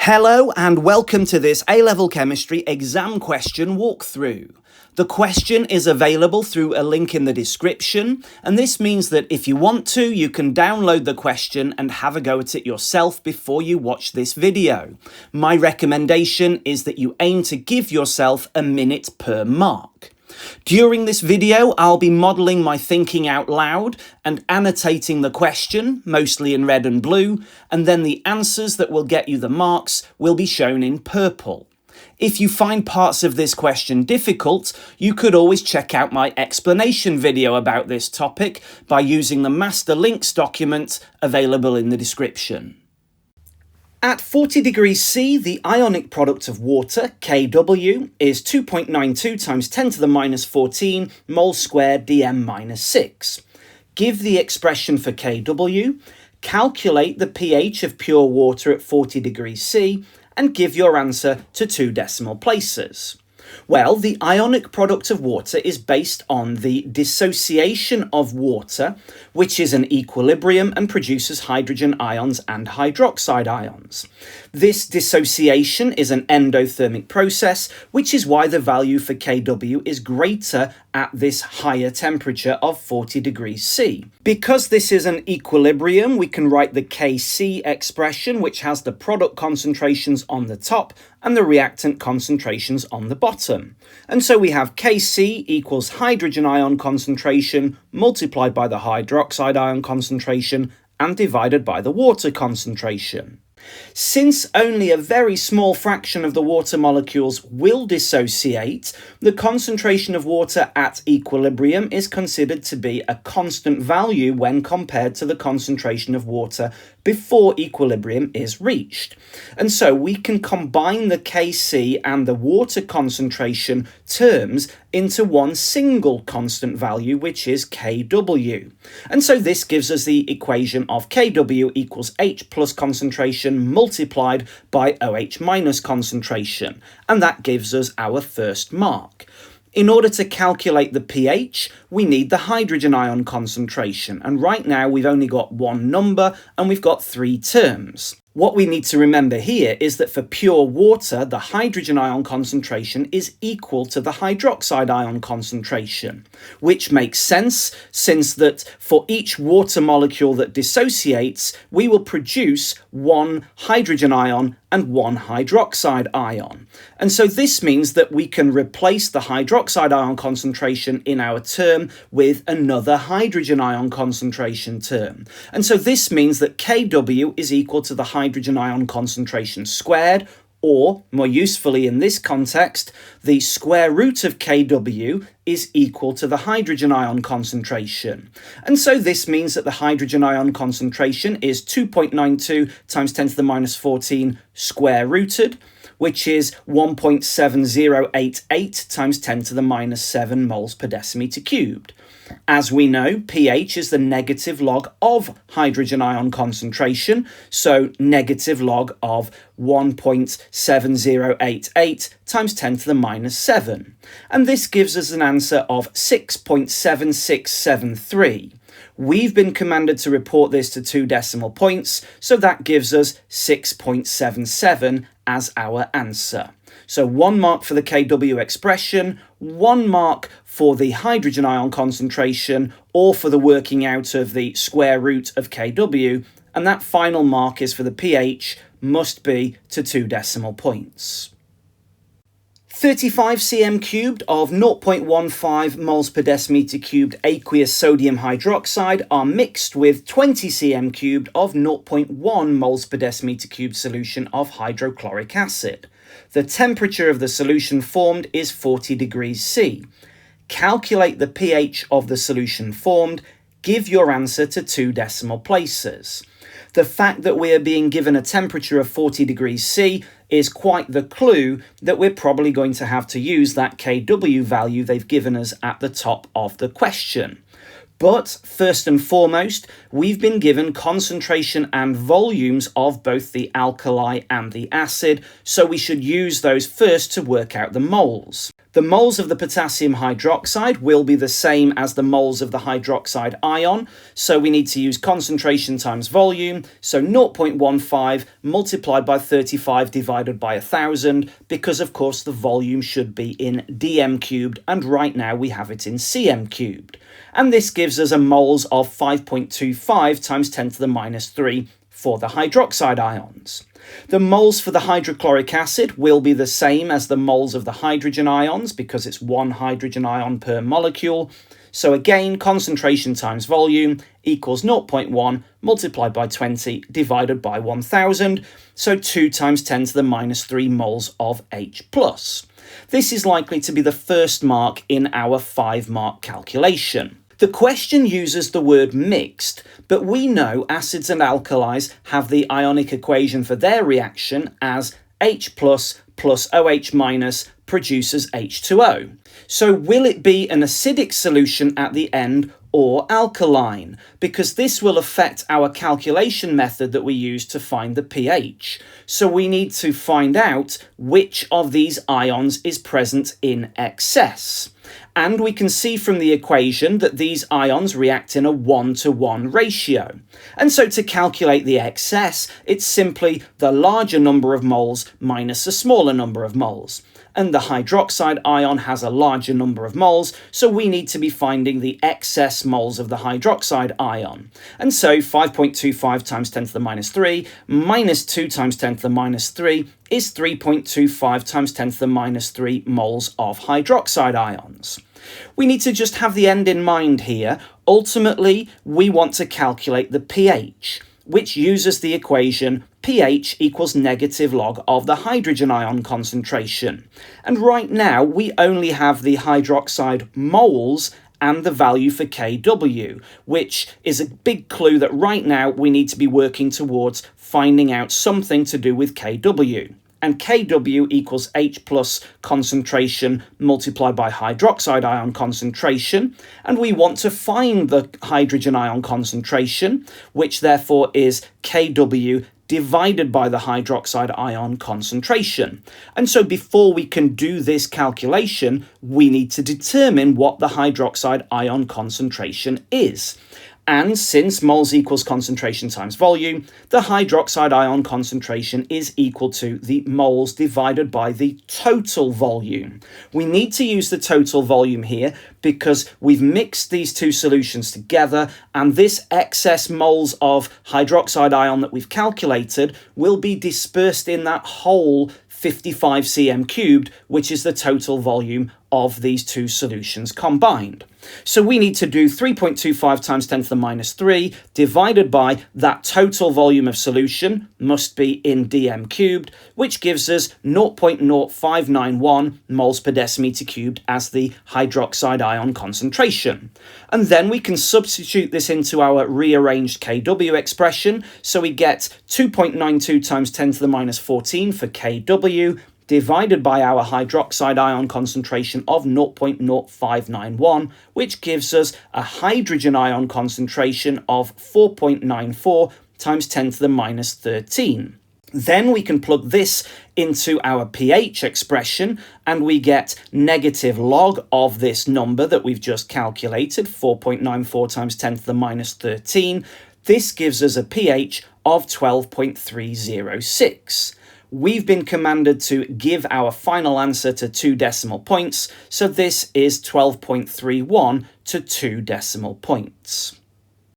Hello and welcome to this A-Level Chemistry exam question walkthrough. The question is available through a link in the description, and this means that if you want to, you can download the question and have a go at it yourself before you watch this video. My recommendation is that you aim to give yourself a minute per mark. During this video, I'll be modelling my thinking out loud and annotating the question, mostly in red and blue, and then the answers that will get you the marks will be shown in purple. If you find parts of this question difficult, you could always check out my explanation video about this topic by using the master links document available in the description. At 40 degrees C, the ionic product of water, Kw, is 2.92 times 10 to the minus 14 moles squared dm minus 6. Give the expression for Kw, calculate the pH of pure water at 40 degrees C, and give your answer to 2 decimal places. Well, the ionic product of water is based on the dissociation of water, which is an equilibrium and produces hydrogen ions and hydroxide ions. This dissociation is an endothermic process, which is why the value for Kw is greater at this higher temperature of 40 degrees C. Because this is an equilibrium, we can write the Kc expression, which has the product concentrations on the top and the reactant concentrations on the bottom. And so we have Kc equals hydrogen ion concentration multiplied by the hydroxide ion concentration and divided by the water concentration. Since only a very small fraction of the water molecules will dissociate, the concentration of water at equilibrium is considered to be a constant value when compared to the concentration of water before equilibrium is reached. And so we can combine the Kc and the water concentration terms into one single constant value, which is Kw. And so this gives us the equation of Kw equals H plus concentration multiplied by OH minus concentration. And that gives us our first mark. In order to calculate the pH, we need the hydrogen ion concentration. And right now we've only got one number and we've got 3 terms. What we need to remember here is that for pure water, the hydrogen ion concentration is equal to the hydroxide ion concentration, which makes sense since that for each water molecule that dissociates, we will produce 1 hydrogen ion and 1 hydroxide ion. And so this means that we can replace the hydroxide ion concentration in our term with another hydrogen ion concentration term. And so this means that Kw is equal to the hydrogen ion concentration squared, or, more usefully in this context, the square root of Kw is equal to the hydrogen ion concentration. And so this means that the hydrogen ion concentration is 2.92 times 10 to the minus 14 square rooted, which is 1.7088 times 10 to the minus 7 moles per decimeter cubed. As we know, pH is the negative log of hydrogen ion concentration, so negative log of 1.7088 times 10 to the minus 7. And this gives us an answer of 6.7673. We've been commanded to report this to 2 decimal points, so that gives us 6.77 as our answer. So 1 mark for the Kw expression, 1 mark for the hydrogen ion concentration, or for the working out of the square root of Kw, and that final mark is for the pH, must be to 2 decimal points. 35 cm cubed of 0.15 moles per decimeter cubed aqueous sodium hydroxide are mixed with 20 cm cubed of 0.1 moles per decimeter cubed solution of hydrochloric acid. The temperature of the solution formed is 40 degrees C. Calculate the pH of the solution formed. Give your answer to 2 decimal places. The fact that we are being given a temperature of 40 degrees C is quite the clue that we're probably going to have to use that Kw value they've given us at the top of the question. But first and foremost, we've been given concentration and volumes of both the alkali and the acid, so we should use those first to work out the moles. The moles of the potassium hydroxide will be the same as the moles of the hydroxide ion, so we need to use concentration times volume, so 0.15 multiplied by 35 divided by 1,000, because of course the volume should be in dm cubed, and right now we have it in cm cubed. And this gives us a moles of 5.25 times 10 to the minus 3 for the hydroxide ions. The moles for the hydrochloric acid will be the same as the moles of the hydrogen ions because it's one hydrogen ion per molecule. So again, concentration times volume equals 0.1 multiplied by 20 divided by 1,000. So 2 times 10 to the minus 3 moles of H+. This is likely to be the first mark in our 5-mark calculation. The question uses the word mixed, but we know acids and alkalis have the ionic equation for their reaction as H plus OH minus produces H2O. So will it be an acidic solution at the end or alkaline? Because this will affect our calculation method that we use to find the pH. So we need to find out which of these ions is present in excess. And we can see from the equation that these ions react in a 1-to-1 ratio. And so to calculate the excess, it's simply the larger number of moles minus a smaller number of moles. And the hydroxide ion has a larger number of moles, so we need to be finding the excess moles of the hydroxide ion. And so 5.25 times 10 to the minus 3 minus 2 times 10 to the minus 3 is 3.25 times 10 to the minus 3 moles of hydroxide ions. We need to just have the end in mind here. Ultimately, we want to calculate the pH, which uses the equation pH equals negative log of the hydrogen ion concentration. And right now, we only have the hydroxide moles and the value for Kw, which is a big clue that right now we need to be working towards finding out something to do with Kw. And Kw equals H plus concentration multiplied by hydroxide ion concentration. And we want to find the hydrogen ion concentration, which therefore is Kw divided by the hydroxide ion concentration. And so before we can do this calculation, we need to determine what the hydroxide ion concentration is. And since moles equals concentration times volume, the hydroxide ion concentration is equal to the moles divided by the total volume. We need to use the total volume here because we've mixed these two solutions together, and this excess moles of hydroxide ion that we've calculated will be dispersed in that whole 55 cm cubed, which is the total volume of these two solutions combined. So we need to do 3.25 times 10 to the minus 3 divided by that total volume of solution, must be in dm cubed, which gives us 0.0591 moles per decimeter cubed as the hydroxide ion concentration. And then we can substitute this into our rearranged Kw expression, so we get 2.92 times 10 to the minus 14 for Kw, divided by our hydroxide ion concentration of 0.0591, which gives us a hydrogen ion concentration of 4.94 times 10 to the minus 13. Then we can plug this into our pH expression, and we get negative log of this number that we've just calculated, 4.94 times 10 to the minus 13. This gives us a pH of 12.306. We've been commanded to give our final answer to 2 decimal points, so this is 12.31 to 2 decimal points.